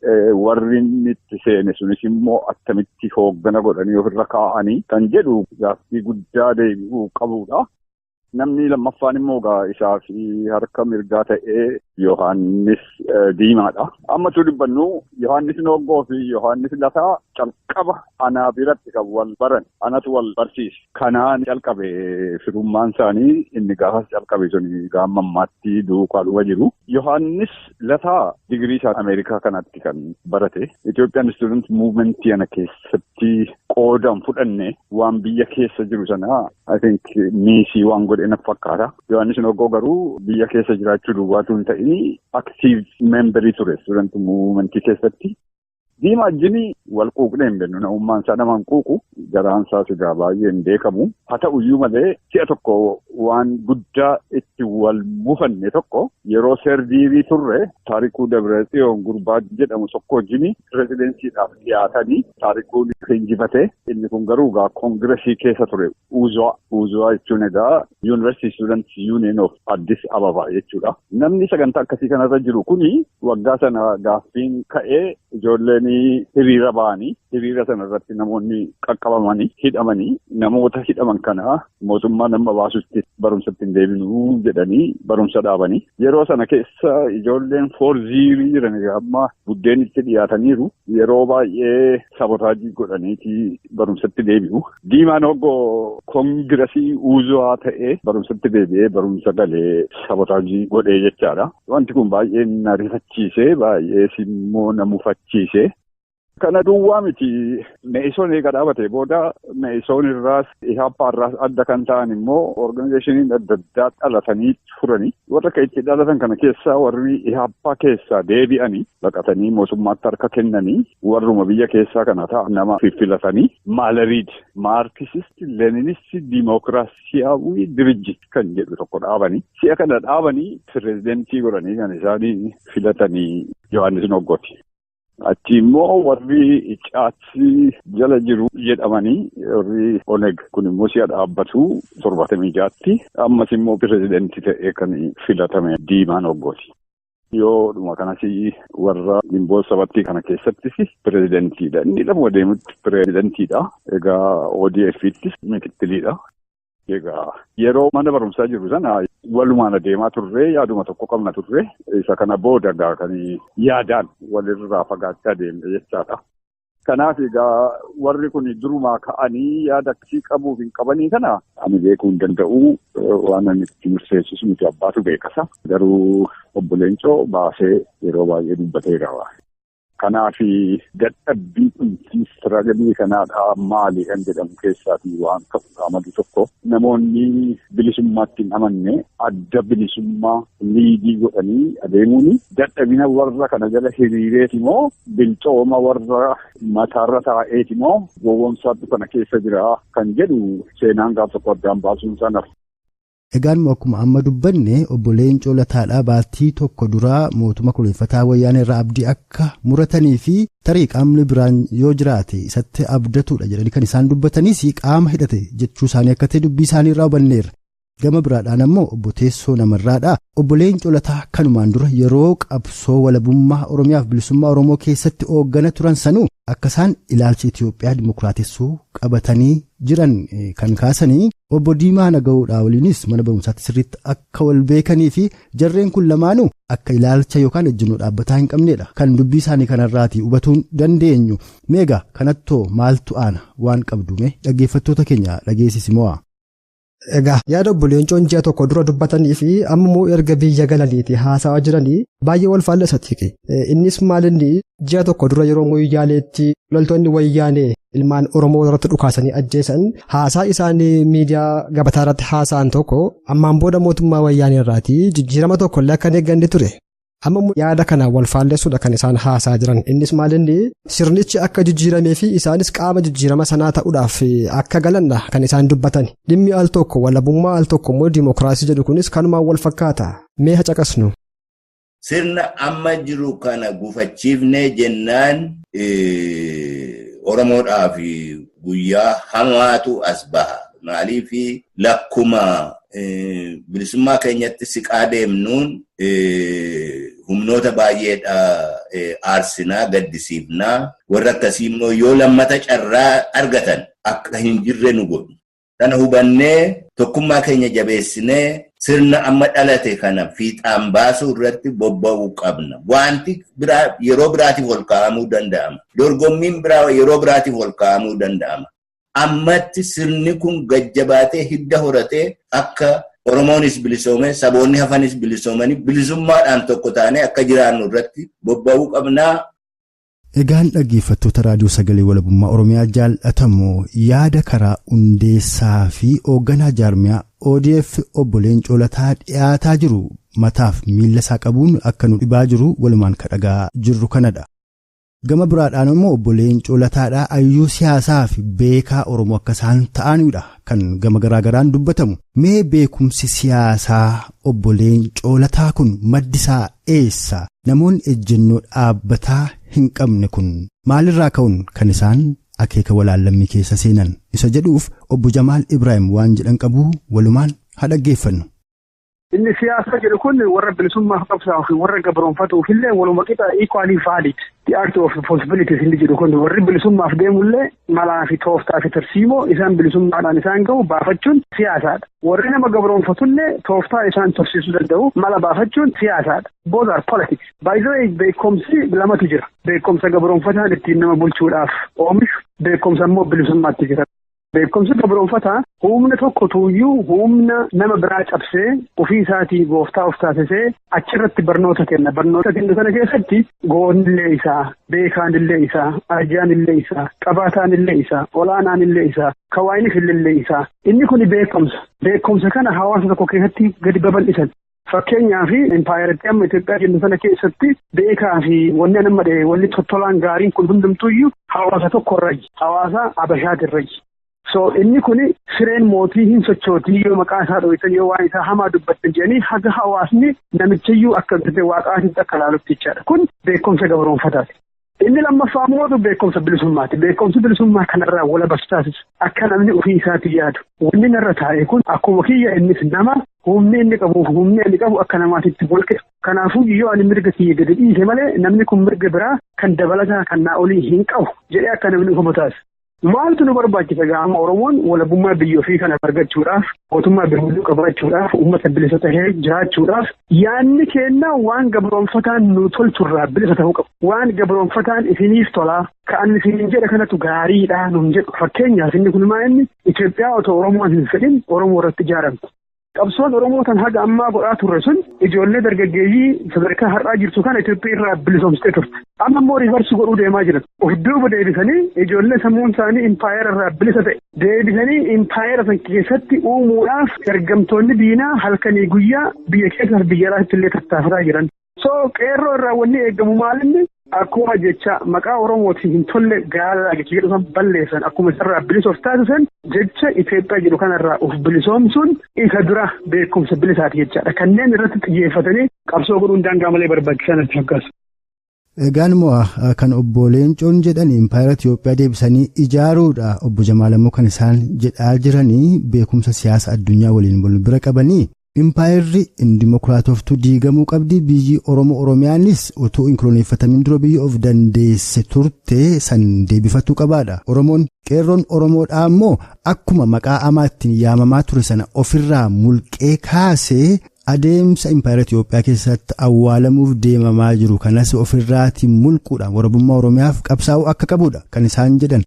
warri itti seene sunis immoo attamitti hooggana godhanii ofirra kaa'anii kan jedhu gaaffii guddaa deebi'uu qabudha. Namni lammaffaan immoo isaa fi harka mirgaa ta'ee Yohaannis Diimaadha. Ammatu dubbannu Yohaannis Noggoo fi Yohaannis Lataa calqaba anaa biratti kan wal baran anatu wal barsiise. Kanaan calqabe firummaan isaanii inni gaafas calqabe suni gaamma ammaatti duukaa dhufa jiru. Yohaannis Lataa digirii isaa Ameerikaa kanatti kan barate. Ethiopian Student Movement ana keessatti qoodan fudhanne waan biyya keessa jiru sana I think miisii waan godhe na fakkaata. Yohaannis Noggoo garuu biyya keessa jiraachuu duwwaatu hin ta'in active memberii ture student movementii keessatti. Diimaa wajjin wal quuqnee hin bennu namummaan isaa nama hin quuqu garaan isaa sigaa baay'ee hin beekamu. Haa ta'uyyuu malee si'a tokko waan guddaa itti wal buufanne tokko yeroo serdiirii turre Taarikuu Dabretsiyoon Gurbaa jedhamu tokko wajjin pirezidensiidhaaf dhiyaatanii Taarikuun injifatee inni kun garuu koongiresii keessa ture Uuzwaa jechuun egaa University Students Union of Addis Ababa jechuudha. Namni sagantaa akkasii kanarra jiru kuni waggaa sana gaaffiin ka'ee ijoolleen hiriira ba'anii hiriira sana irratti namoonni qaqqabamanii hidhamanii namoota hidhaman kana mootummaa nama baasutti barumsatti hin deebinuu jedhanii barumsa dhaabanii yeroo sana keessa ijoolleen foorziirii jiran amma buddeenitti dhiyaataniiru yeroo baay'ee sabotaajii godhaniiti barumsatti deebi'u. Diimaa Noggoo koongiresii Uuzwaa ta'ee barumsatti deebi'ee barumsa galee sabotaajii godhee jechaadha. Wanti kun baay'ee na rifachiisee baay'ee immoo na mufachiisee. Kana duwwaa miti Me'isoon eega dhaabatee booda Me'isoon irraas Ihaappaa irraas adda kan ta'an immoo organizeeshiniin adda addaa dhalatanii turanii warra kan itti dhalatan kana keessaa warri Ihaappaa keessaa deebi'anii baqatanii mootummaatti harka kennanii warruma biyya keessaa kana ta'an nama filatanii maalariid maarkisisti leeninisti diimookiraasiyaawii dirijit kan jedhu tokko dhaabanii si'a kana dhaabanii pirezidentii godhanii kan isaanii filatanii Yohaannis Noggooti. Achi immoo warri caatsi jala jiru jedhamanii warri Oneg kun immoo si'a dhaabbatu 76tti ammas immoo pirezidentii ta'ee kan filatame Diimaa Noggooti. Yoo dhuma kanas warra Gimboo Sabattii kana keessattis pireezidentiidha. Inni lafuma deemutti pireezidentiidha. Egaa ODF'ttis mikittiliidha. Egaa yeroo mana barumsaa jiru sana walumaan adeemaa turre yaaduma tokko qabna turre isa kana booda egaa kan yaadaan walirraa fagaachaa deemne jechaadha. Kanaaf egaa warri kun durumaa ka'anii yaada akkasii qabuuf hin qabanii kana ani beekuu hin danda'u waan ani itti murteessisu miti abbaatu beekasa. Garuu obbo Leencoo baasee yeroo baay'ee dubbateera. Kanaaf dadhabbii dhumtii siraagalii kanaadha maali kan jedhamu keessaatii waan qabu tokko namoonni bilisummaatti hin amanne adda bilisummaa liigii godhanii adeemuun dadhabina warra kana jala hiriireeti moo bilchooma warra mataarra taa'eeti moo gowwoomsaatti kana keessa jira kan jedhu seenaan gaaf tokko addaan baasuun sana. Egaan akkuma amma dubbanne obbo Leencoo Lataadhaa baatii tokko duraa mootummaa kuleeffataa wayyaanee irraa abdii akka muratanii fi tarii qaamni biraan yoo jiraate isatti abdatudha jedhanii kan isaan dubbataniis qaama hidhate jechuu isaanii akka ta'e dubbii isaanii irraa hubanneerra. Gama biraadhaan ammoo obbo Teessoo Namarraadhaa obbo Leencoo Lataa kanumaan dura yeroo qabsoo walabummaa Oromiyaaf bilisummaa Oromoo keessatti hooggana turan sanuu akka isaan ilaalcha Itoophiyaa dimokiraatessuu qabatanii jiran kan kaasanii obbo Diimaa Naga'uudhaa waliinis mana barumsaatti sirriitti akka wal beekanii fi jarreen kun lamaanuu akka ilaalcha yookaan ejjennoo dhaabbataa hin qabnedha kan dubbii isaanii kanarraatii hubatuun dandeenyu. Meegaa kanattoo maaltu aana waan qabdume dhaggeeffattoota keenya dhageessisi moo? Egaa yaada obbo Leencoon ji'a tokko dura dubbatanii fi ammoo erga biyya galaniiti haasa'aa jiranii baay'ee wal faallesatiiki. Innis maalinni ji'a tokko dura yeroo Moyyaaleetti loltoonni wayyaanee ilmaan Oromoo irratti dhukaasanii ajjeesan haasaa isaanii miidiyaa gabataa irratti haasa'an tokko ammaan booda mootummaa wayyaanee irraati jijjiirama tokko illee akka hin eegganne ture. Amma yaada kana wal faallessuudha kan isaan haasaa jiran. Innis maalinni sirnichi akka jijjiiramee fi isaanis qaama jijjiirama sanaa ta'uudhaaf akka galanna kan isaan dubbatan. Dhimmi al tokko walabummaa al tokko immoo diimokiraasii jedhu kunis kanumaan wal fakkaata. Mee hacaqasnu. Sirna amma jiru kana gufachiifnee jennaan Oromoodhaaf guyyaa hamaatu as baha. Maaliif lakkuma bilisummaa keenyatti siqaa deemnuun humnoota baay'eedha aarsinaa gaddisiifnaa warra akkasii immoo yoo lammata carraa argatan akka hin jirre nu godhu. Kana hubannee tokkummaa keenya jabeessinee sirna amma dhalate kana fiixaan baasuu irratti bobba'uu qabna. Wanti biraa yeroo biraatiif ol kaa'amuu danda'ama. Dorgommiin biraa yeroo biraatiif ol kaa'amuu danda'ama. Ammatti sirni kun gajjabaatee hidda horatee akka Oromoonis bilisoomee saboonni hafanis bilisoomanii bilisummaadhaan tokko taanee akka jiraannu irratti bobba'uu qabnaa. Egaan dhaggeeffattoota raadiyoo sagalee walabummaa Oromiyaa jaallatamoo yaada karaa hundeessaa fi hoogganaa jaarmiyaa ODF obbo Leencoo Lataa dhiyaataa jiru mataaf miila isaa qabuun akka nu dhibaa jiru walumaan kadhagaa jirru kanadha. Gama biraadhaan immoo obbo Leencoo Lataadhaa ayyuu siyaasaa fi beekaa Oromoo akka isaan ta'anidha kan gama garaagaraan dubbatamu. Mee beekumsi siyaasaa obbo Leencoo Lataa kun maddisaa eessa? Namoonni ejjennoo dhaabbataa hin qabne kun maalirraa ka'uun kan isaan akeeka walaallammii keessa seenan? Isa jedhuuf obbo Jamaal Ibrahim waan jedhan qabu walumaan haa dhaggeeffannu. Inni siyaasa jedhu kun warra bilisummaaf qabsaa'uu fi warra gabroonfatuuf illee waluma qixa equally valid. The art of possibilities inni jedhu kun warri bilisummaaf deemullee malaa fi tooftaa fi tarsiimoo isaan bilisummaadhaan isaan ga'u baafachuun siyaasaadha. Warri nama gabroonfatullee tooftaa isaan tursiisuu danda'u mala baafachuun siyaasaadha. Both are politics. By the way, beekumsi lamatu jira. Beekumsa gabroonfataan ittiin nama bulchuudhaaf oomishu, beekumsa immoo bilisummaatti jira. Beekumsi gabroonfataa humna tokko tuuyyuu humna nama biraa cabsee ofii isaatii gooftaa of taasisee achirratti barnoota kenna. Barnoota kennu sana keessatti goonillee isaa, beekaanillee isaa, arjaanillee isaa, qabaataanillee isaa, olaanaanillee isaa, kawaayinifillee isaa. Inni kun beekumsa. Beekumsa kana hawaasa tokko keessatti gadi babal'isan. Fakkeenyaaf empaayeratti amma Itoophiyaa jennu sana keessatti beekaa fi wanni nama wanni tottolaan gaariin kun hundumtuuyyuu hawaasa tokkorrayyi. Hawaasa Abashaatirrayyi. So inni kun sireen mootii hin sochootii yoo maqaa isaa dho'isan yoo waan isaa hamaa dubbattan jedhanii haga hawaasni namichayyuu akka waaqaatitti akka ilaalutti jechaadha. Kun beekumsa gabroonfataati. Inni lammaffaa immoo beekumsa bilisummaati. Beekumsi bilisummaa kanarraa wala barsiisaasis akka namni ofii isaatii yaadu. Wanni narra taa'e kun akkuma kiyya innis nama humni inni qabuuf humni inni qabu akka namaatitti walqixa. Kanaafuu yoo ani mirga kiyya gadi dhiise malee namni kun mirga biraa kan dabalataa kan naa olii hin qabu jedhee akka namni ufuma taasisa. Maaltu nu barbaachisa gaama Oromoon walabummaa biyya ofii kana argachuudhaaf mootummaa birmaduu qabaachuudhaaf uummata bilisa tahee jiraachuudhaaf yaanni kennaa waan gabroonfataan nu tolchurraa bilisa ta'uu qabu. Waan gabroonfataan isiniif tolaa ka'an isiniin jedha kanatu gaariidha nuun jedhu. Fakkeenyaaf inni kun maa inni Itoophiyaa otoo Oromoon hin fedhin Oromoo irratti ijaaramte. Qabsoon Oromoo tan haga ammaa godhaa turre sun ijoollee dargaggeeyyii sadarkaa har'aa jirtu kana Itoophiyaa irraa bilisoomsitee turte. Amma immoo riivarsi godhuu deemaa jiran. Of duuba deebisanii ijoollee sammuun isaanii impaayera irraa bilisa ta'e. Deebisanii impaayera san keessatti uumuudhaaf ergamtoonni diinaa halkanii guyyaa biyya keessaaf biyya alaatti illee tattaafataa jiran. So qeerroo irraa wanni eegamu maalinni akkuma jecha maqaa Oromootiin hin tolle gaala jedhu balleessan akkuma isarraa bilisoof taasisan jecha Itoophiyaa jedhu kanarraa of bilisoomsuun isa dura beekumsa bilisaati jechaadha. Kanneen irratti xiyyeeffatanii qabsoo godhuun daangaa malee barbaachisan itti fakkaasu. Egaan immoo kan obbo Leencoon jedhan impaayera Itoophiyaa deebisanii ijaaruudha. Obbo Jamaal immoo kan isaan jedhaa jiranii beekumsa siyaasa addunyaa waliin wal bira qabanii impaayerri indimokiraatoftuu diigamuu qabdi. Biyyi Oromiyaanis otoo hin koloneeffatamin dura biyya of dandeesse turte san deebifatuu qabaadha. Oromoon qeerroon Oromoodhaa immoo akkuma maqaa amaattiin yaamamaa ture sana ofirraa mulqee kaasee adeemsa impaayera Itoophiyaa keessatti awwaalamuuf deemamaa jiru kanas ofirraatiin mulquudhaan warabummaa Oromiyaaf qabsaa'uu akka qabudha kan isaan jedhan.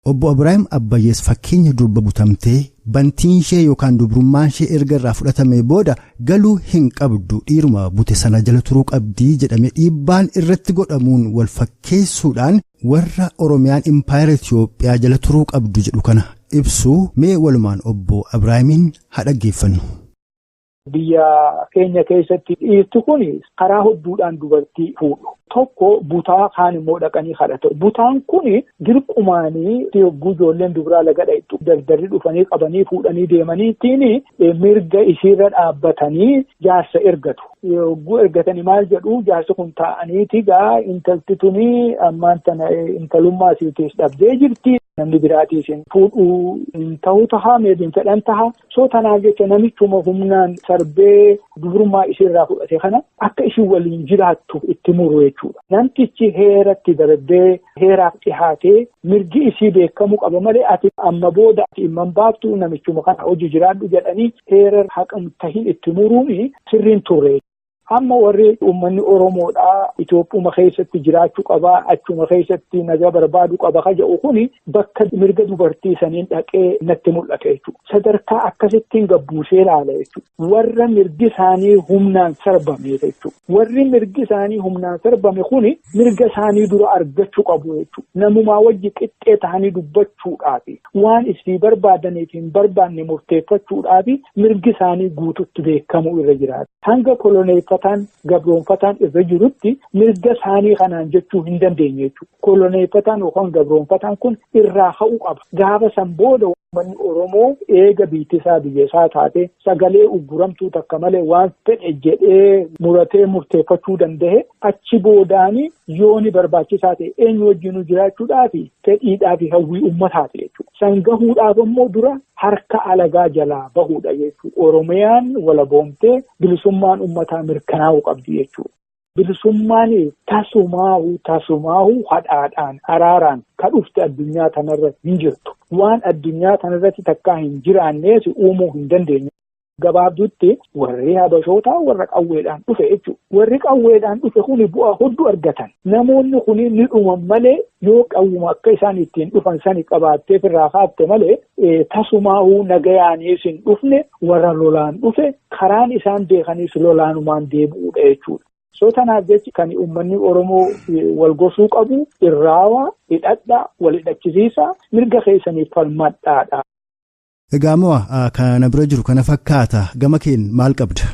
Obbo Abiraayim Abbayyees fakkeenya durba butamtee bantiin ishee yookaan dubrummaan ishee erga irraa fudhatamee booda galuu hin qabdu dhiiruma bute sana jala turuu qabdii jedhame dhiibbaan irratti godhamuun wal fakkeessuudhaan warra Oromiyaan impaayera Itiyoophiyaa jala turuu qabdu jedhu kana ibsuu mee walumaan obbo Abiraayimiin haa dhaggeeffannu. Biyya keenya keessatti dhiirti kun karaa hodduudhaan dubartii fuudhu. Tokko butaa kaan immoo dhaqanii kadhatu. Butaan kun dirqumaanii yogguu ijoolleen dubaraa laga dhayxu dardarri dhufanii qabanii fuudhanii deemaniitiin mirga ishiirra dhaabbatanii jaarsa ergatu. Yogguu ergatanii maal jedhu jaarsa kun taa'aniiti gaa intalti tuni ammaan tana intalummaa isiitiis dhabdee jirti. Namni biraatii isin fuudhuu hin ta'u tahaa meedin fedhan tahaa soo tanaaf jecha namichuma humnaan sarbee dubrummaa ishiirraa fudhate kana akka ishin waliin jiraattu itti muru jechuudha. Namtichi heeratti darbee heeraaf dhihaatee mirgi isii beekamuu qaba malee ati amma booda imman baaftu namichuma kana hojii jiraadhu jedhanii heera haqam tahin itti muruun sirriin turre. Amma warri uummanni Oromoodhaa Itoophiyaa keessatti jiraachuu qabaa achuma keessatti nagaa barbaadu qaba jedhu kuni bakka mirga dubartii saniin dhaqee natti mul'ata jechuudha. Sadarkaa akkasittiin gabbuusee ilaala jechuudha. Warra mirgi isaanii humnaan sarbame jechuudha. Warri mirgi isaanii humnaan sarbame kuni mirga isaanii dura argachuu qabu jechuudha. Namumaa wajji qixxee ta'anii dubbachuudhaafi waan isii barbaadaniif hin barbaanne murteeffachuudhaafi mirgi isaanii guututti beekamuu irra jiraata. Hanga koloneeffataan gabroonfataan irra jirutti mirga isaanii kanaan jechuu hin dandeenye jechuudha. Koloneeffataan yookaan gabroonfataan kun irraa ka'uu qaba. Gaafa san booda uummanni Oromoo eega biittisaa biyyasaa taate sagalee ugguramtuu takka malee waan fedhe jedhee muratee murteeffachuu danda'e achi boodaanii yooni barbaachisaa ta'e eenyu wajjin jiraachuudhaafi fedhiidhaafi hawwii uummataati jechuudha. San gahuudhaaf immoo dura harka alagaa jalaa bahuudha jechuudha. Oromiyaan walaboomtee bilisummaan uummataa mirkanaa'uu qabdi jechuudha. Bilisummaan tasumaahu hadhaadhaan araaraan kan dhufte addunyaa tanarra hin jirtu. Waan addunyaa tanarratti takkaa hin jiraannees uumuu hin dandeenye. Gabaabduutti warri habashootaa warra qawweedhaan dhufe jechuudha. Warri qawweedhaan dhufe kuni bu'aa hedduu argatan. Namoonni kuni ni dhuman malee yoo qawwuma akka isaan ittiin dhufan sani qabaattee irraa kaafte malee tasumaahu nagayaanis hin dhufne warra lolaan dhufe karaan isaan beekaniis lolaanumaan deebi'uudha jechuudha. So tanaaf jechi kan uummanni Oromoo wal gorsuu qabu irraawaa, hidhadhaa, wal hidhachisiisaa, mirga keessaniif falmadhaadha. Egaa moo kana bira jiru kana fakkaata gama keen maal qabda?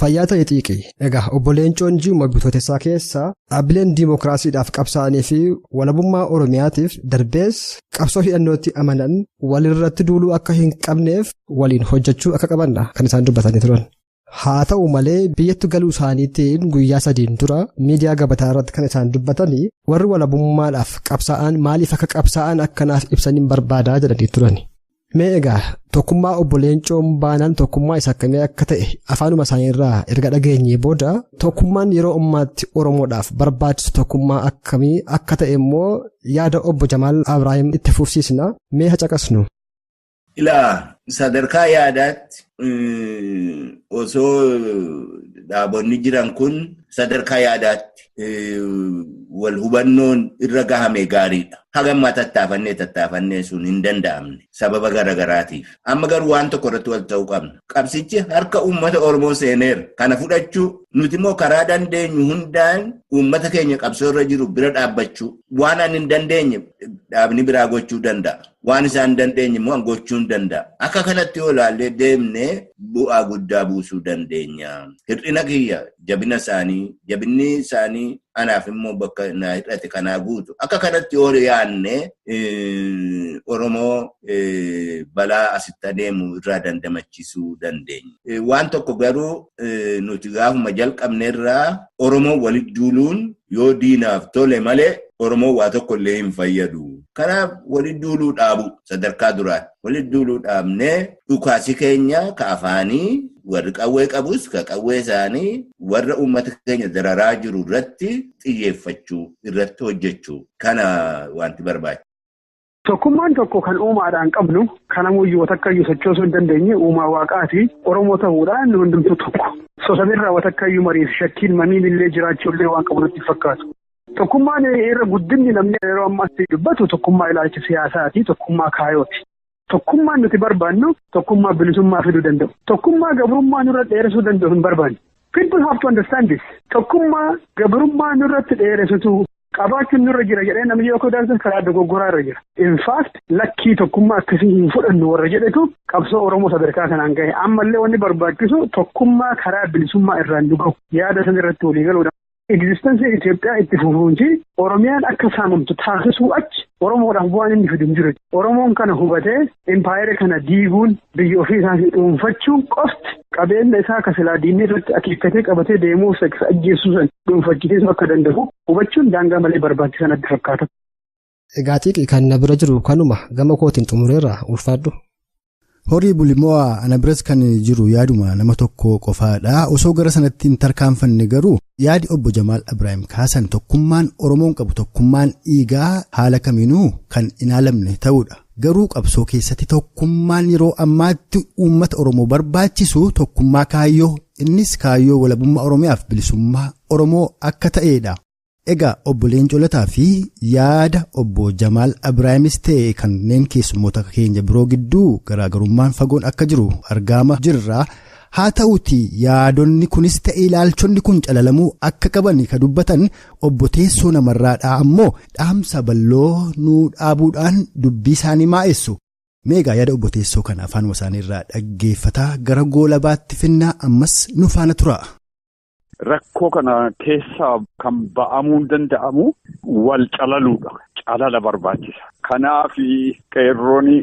Fayyaa ta'e xiiqi. Egaa obbo Leencoon Ji'uma bitootessaa keessaa dhaabbileen diimokiraasiidhaaf qabsaa'anii fi walabummaa Oromiyaatiif darbees qabsoo hidhannootti amanan walirratti duuluu akka hin qabneef waliin hojjechuu akka qabanna kan isaan dubbatanii turan. Haa ta'u malee biyyatti galuu isaaniitiin guyyaa 3 dura miidiyaa gabataa irratti kan isaan dubbatanii warri walabummaadhaaf qabsaa'an maaliif akka qabsaa'an akkanaaf ibsaniin barbaadaa jedhanii turani. Mee egaa tokkummaa obbo Leencoon baanaan tokkummaa isa akkamii akka ta'e afaanuma isaaniirraa erga dhageenyee booda tokkummaan yeroo ammaatti Oromoodhaaf barbaachisu tokkummaa akkamii akka ta'e immoo yaada obbo Jamaal Abiraayim itti fufsiisna mee hacaqasnu. Ilaa sadarkaa yaadaatti osoo dhaabonni jiran kun sadarkaa yaadaatti wal hubannoon irra gahame gaariidha. Hagammaa tattaafannee sun hin danda'amne sababa garagaraatiif. Amma garuu waan tokko irratti wal ta'uu qabna. Qabsichi harka uummata Oromoo seeneera. Kana fudhachuu nuti immoo karaa dandeenyu hundaan uummata keenya qabsoo irra jiru bira dhaabbachuu waan ani hin dandeenye dhaabni biraa gochuu danda'a. Waan isaan dandeenye immoo gochuu danda'a. Akka kanatti yoo ilaallee deemnee bu'aa guddaa buusuu dandeenya. Hir'ina kiyya jabinni isaanii anaaf immoo bakka na hidhate kanaa guutu. Akka kanatti yoo yaadne Oromoo balaa asitti adeemu irraa dandamachiisuu dandeenya. Waan tokko garuu nuti gaafuma jalqabneerraa Oromoo walitti duuluun yoo diinaaf tole malee Oromoo waa tokko illee hin fayyadu. Kanaaf walitti duuluu dhaabu sadarkaa duraatti. Walitti duuluu dhaabnee dhukaasi keenya ka afaanii warri qawwee qabus ka qawwee isaanii warra uummata keenya dararaa jiru irratti xiyyeeffachuu irratti hojjechuu kana wanti barbaachisa. Tokkummaan tokko kan uumaadhaan qabnu kanamuyyuu watakkayyuu sochoosuu hin dandeenye uumaa waaqaati Oromoo ta'uudhaan hundumtuu tokko. Sosamirraa watakkayyuu mariif shakkiin maniin illee jiraachuu illee waan qabu natti fakkaatu. Tokkummaan irra guddinni namni yeroo ammaatti dubbatu tokkummaa ilaalcha siyaasaati, tokkummaa kaayooti. Tokkummaan nuti barbaannu tokkummaa bilisummaa fiduu danda'u. Tokkummaa gabrummaa nurra dheeressuu danda'u hin barbaannu. People have to understand this. Tokkummaa gabrummaa nurratti dheeressutu qabaachuun nurra jira jedhee namni yoo kodaansa karaa dogoggoraa irra jira. In fact lakkii tokkummaa akkasii hin fudhannu warra jedhetu qabsoo Oromoo sadarkaa kanaan gahe. Ammallee wanni barbaachisu tokkummaa karaa bilisummaa irraan dhugahu yaada san irratti walii galuudha. Existence Itoophiyaa itti fufuunti Oromiyaan akka saamamtu taasisuu achi Oromoodhaaf bu'aan inni fidu hin jiru. Oromoon kana hubatee impaayera kana diiguun biyya ofii isaatii dhuunfachuu qofti qabeenya isaa kasilaa diinni irratti akeekkatee qabatee deemuu ajjeessuu san dhuunfachiisuu akka danda'u hubachuun daangaa malee barbaachisan adda fakkaata. Egaa xiqqii kan na bira jiru kanuma gama kootiin xumureerra ulfaadhu. Horii bulimoo ana biras kan jiru yaaduma nama tokko qofaadha. Osoo gara sanatti hin tarkaanfanne garuu yaadi obbo Jamaal Ibrahim kaasan tokkummaan Oromoon qabu tokkummaan dhiigaa haala kamiinuu kan inaalamne ta'uudha. Garuu qabsoo keessatti tokkummaan yeroo ammaatti uummata Oromoo barbaachisu tokkummaa kaayyoo, innis kaayyoo walabummaa Oromiyaaf bilisummaa Oromoo akka ta'edha. Egaa obbo Leencoo Lataa fi yaada obbo Jamaal Ibrahimis ta'e kanneen keessummoota keenya biroo gidduu garaagarummaan fagoon akka jiru argama jirra. Haa ta'uuti yaadonni kunis ta'e ilaalchonni kun calalamuu akka qaban ka dubbatan obbo Teessoo Namarraadhaa ammoo dhaamsa bal'oo nuu dhaabuudhaan dubbii isaanii maa'essu. Meegaa yaada obbo Teessoo kana afaanuma isaaniirraa dhaggeeffataa gara goolabaatti finnaa ammas nu faana tura. Rakkoo kana keessaa kan ba'amuu danda'amu wal calaluudha. Calala barbaachisa. Kanaaf qeerroonni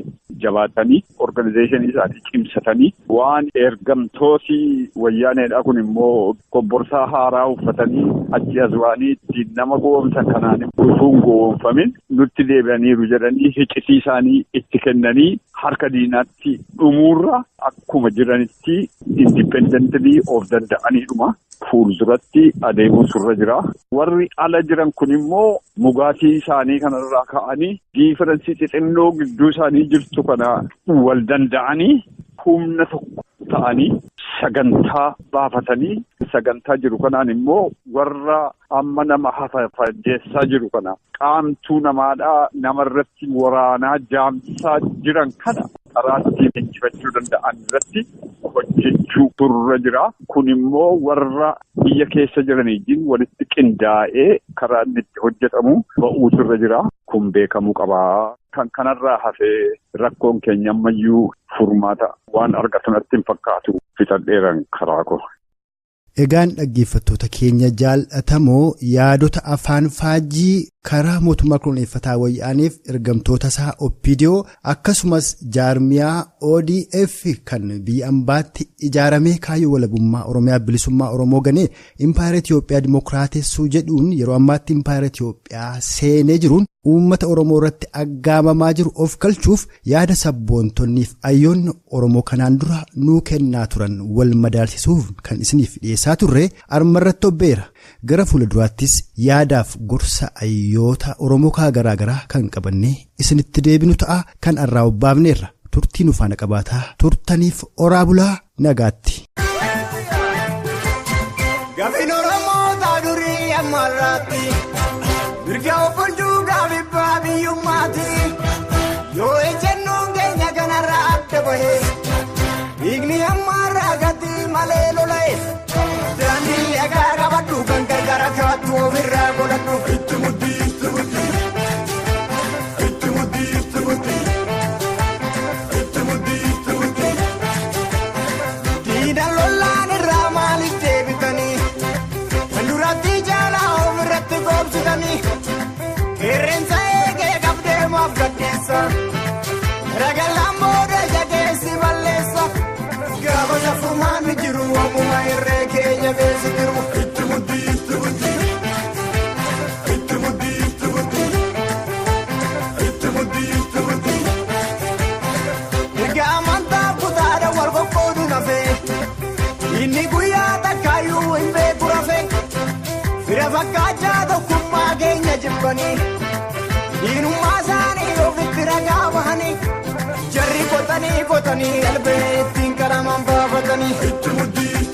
jabaatanii organizeeshinii isaanii cimsatanii waan ergamtooti wayyaaneedha kun immoo kobborsaa haaraa uffatanii achi as waanii ittiin nama goomsan kanaan dhufuun goomfamin nutti deebi'aniiru jedhanii hiccitii isaanii itti kennanii harka diinaatti dhumuurra akkuma jiranitti indipendentilii of danda'aniidhuma. Fuulduratti adeemuun surra jira. Warri ala jiran kun immoo mugaatii isaanii kanarraa ka'anii diiferensii xixinnoo gidduu isaanii jirtu kana wal danda'anii humna tokko ta'anii sagantaa baafatanii sagantaa jiru kanaan immoo warra amma nama hafafajjeessaa jiru kana qaamtuu namaadhaa namarratti waraanaa jaamsaa jiran kana karaatti injifachuu danda'an irratti hojjechuu turra jira. Kun immoo warra biyya keessa jiraniitiin walitti qindaa'ee karaa inni itti hojjetamu ba'uutu irra jira. Kun beekamuu qabaa. Kan kanarraa hafee rakkoon keenya ammayyuu furmaata waan argatu natti hin fakkaatu fixadheeran karaa koo. Egaan dhaggeeffattoota keenya jaallatamoo yaadota afaan faajii karaa mootummaa koloneeffataa wayyaaniif ergamtoota isaa OPDO akkasumas jaarmiyaa ODF kan biyya ambaatti ijaaramee kaayyoo walabummaa Oromiyaa bilisummaa Oromoo ganee impaayera Itoophiyaa dimookiraatessuu jedhuun yeroo ammaatti impaayera Itoophiyaa seenee jiruun uummata Oromoo irratti aggaamamaa jiru of galchuuf yaada sabboontonniif ayyoonni Oromoo kanaan dura nuu kennaa turan wal madaalsisuuf kan isiniif dhiyeessaa turre armarratti obbeera. Gara fuulduraattis yaadaaf gorsa ayyoota Oromoo garaagaraa kan qabannee isinitti deebinu ta'a kan arraa obbaafneerra. Turtii nu faana qabaataa turtaniif oraa bulaa nagaatti. Gaaffiin Oromoo taadurii ammarraatti mirga obbulchuu gaafibbaa biyyummaati yoo ejennoon keenya kanarraa adda bahee dhiigni ammarraa gatti malee lola'e daandii dhagaa qabadhu kan gargaara kaattu ofirraa godhadhu itti muddii itti muddii itti muddii itti muddii itti muddii itti muddii diina lollaan irraa maaliif deebitanii kan duratti jaalaa ofirratti goobsitanii qeerransa eegee qabdeemaaf gaddeessa ragalaan booda jadeessi balleessa gaafa safumaan jiru waamuma irree keenya beesi jiru itti muddii itti muddii itti muddii itti muddii itti muddii itti muddii erga amantaa kutaadha wal qoqqoodu nafee inni guyyaa takkaayyuu hin beeku rafee fira fakkaachaa tokkummaa keenya jibbanii diinummaa isaanii ofitti ragaa bahanii jarri qotanii qalbee ittiin qalamaan baafatanii itti muddii.